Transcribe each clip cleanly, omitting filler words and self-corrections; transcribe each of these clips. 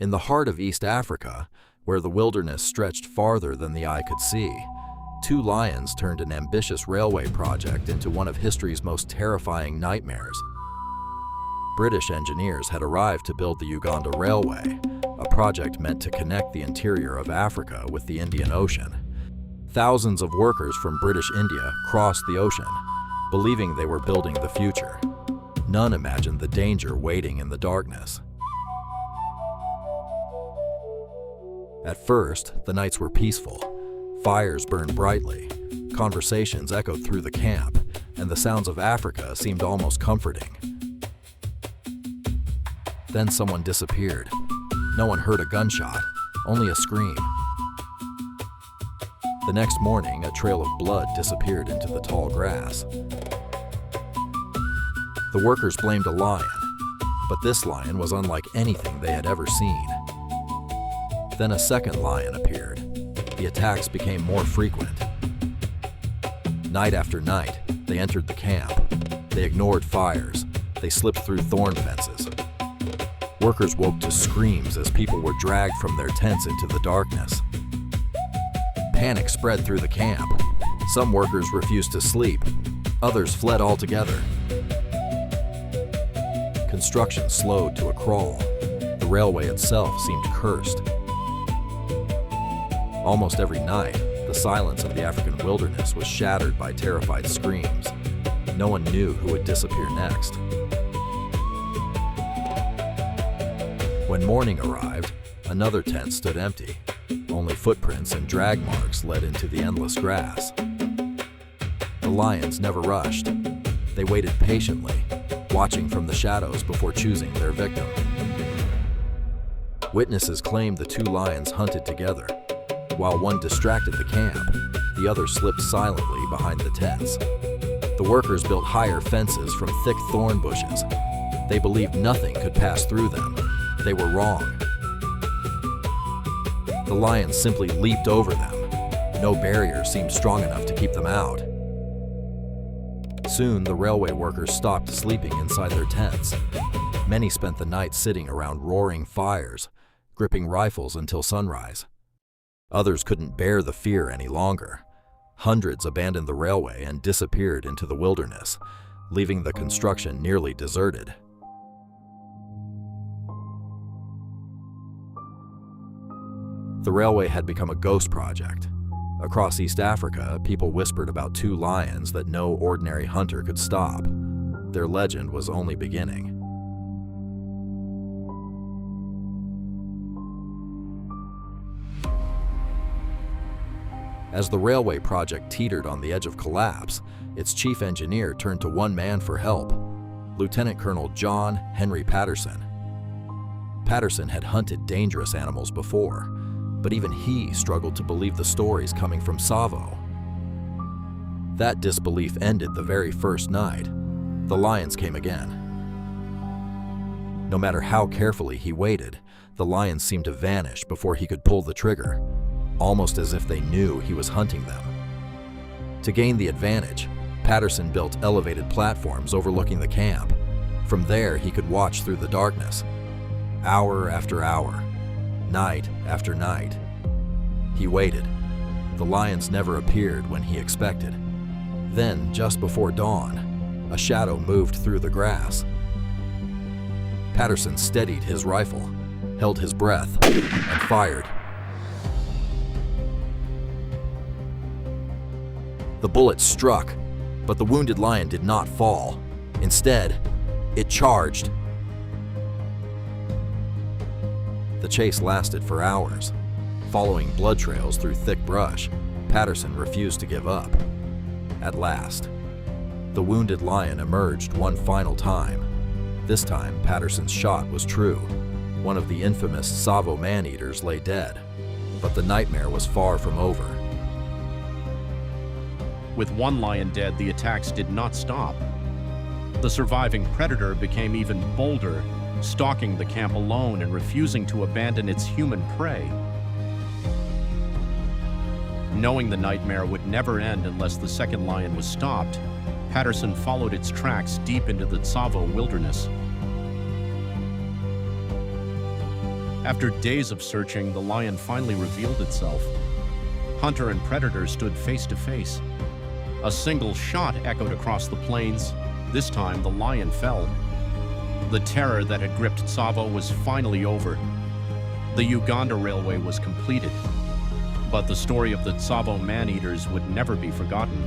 In the heart of East Africa, where the wilderness stretched farther than the eye could see, two lions turned an ambitious railway project into one of history's most terrifying nightmares. British engineers had arrived to build the Uganda Railway, a project meant to connect the interior of Africa with the Indian Ocean. Thousands of workers from British India crossed the ocean, believing they were building the future. None imagined the danger waiting in the darkness. At first, the nights were peaceful. Fires burned brightly, conversations echoed through the camp, and the sounds of Africa seemed almost comforting. Then someone disappeared. No one heard a gunshot, only a scream. The next morning, a trail of blood disappeared into the tall grass. The workers blamed a lion, but this lion was unlike anything they had ever seen. Then a second lion appeared. The attacks became more frequent. Night after night, they entered the camp. They ignored fires. They slipped through thorn fences. Workers woke to screams as people were dragged from their tents into the darkness. Panic spread through the camp. Some workers refused to sleep. Others fled altogether. Construction slowed to a crawl. The railway itself seemed cursed. Almost every night, the silence of the African wilderness was shattered by terrified screams. No one knew who would disappear next. When morning arrived, another tent stood empty. Only footprints and drag marks led into the endless grass. The lions never rushed. They waited patiently, watching from the shadows before choosing their victim. Witnesses claimed the two lions hunted together. While one distracted the camp, the other slipped silently behind the tents. The workers built higher fences from thick thorn bushes. They believed nothing could pass through them. They were wrong. The lions simply leaped over them. No barrier seemed strong enough to keep them out. Soon, the railway workers stopped sleeping inside their tents. Many spent the night sitting around roaring fires, gripping rifles until sunrise. Others couldn't bear the fear any longer. Hundreds abandoned the railway and disappeared into the wilderness, leaving the construction nearly deserted. The railway had become a ghost project. Across East Africa, people whispered about two lions that no ordinary hunter could stop. Their legend was only beginning. As the railway project teetered on the edge of collapse, its chief engineer turned to one man for help, Lieutenant Colonel John Henry Patterson. Patterson had hunted dangerous animals before, but even he struggled to believe the stories coming from Tsavo. That disbelief ended the very first night. The lions came again. No matter how carefully he waited, the lions seemed to vanish before he could pull the trigger, almost as if they knew he was hunting them. To gain the advantage, Patterson built elevated platforms overlooking the camp. From there, he could watch through the darkness. Hour after hour, night after night. He waited. The lions never appeared when he expected. Then, just before dawn, a shadow moved through the grass. Patterson steadied his rifle, held his breath, and fired. The bullet struck, but the wounded lion did not fall. Instead, it charged. The chase lasted for hours. Following blood trails through thick brush, Patterson refused to give up. At last, the wounded lion emerged one final time. This time, Patterson's shot was true. One of the infamous Tsavo Man-Eaters lay dead, but the nightmare was far from over. With one lion dead, the attacks did not stop. The surviving predator became even bolder, stalking the camp alone and refusing to abandon its human prey. Knowing the nightmare would never end unless the second lion was stopped, Patterson followed its tracks deep into the Tsavo wilderness. After days of searching, the lion finally revealed itself. Hunter and predator stood face to face. A single shot echoed across the plains. This time, the lion fell. The terror that had gripped Tsavo was finally over. The Uganda Railway was completed. But the story of the Tsavo Man-Eaters would never be forgotten.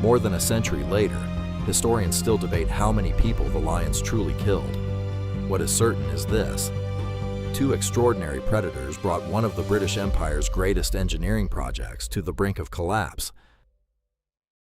More than a century later, historians still debate how many people the lions truly killed. What is certain is this: two extraordinary predators brought one of the British Empire's greatest engineering projects to the brink of collapse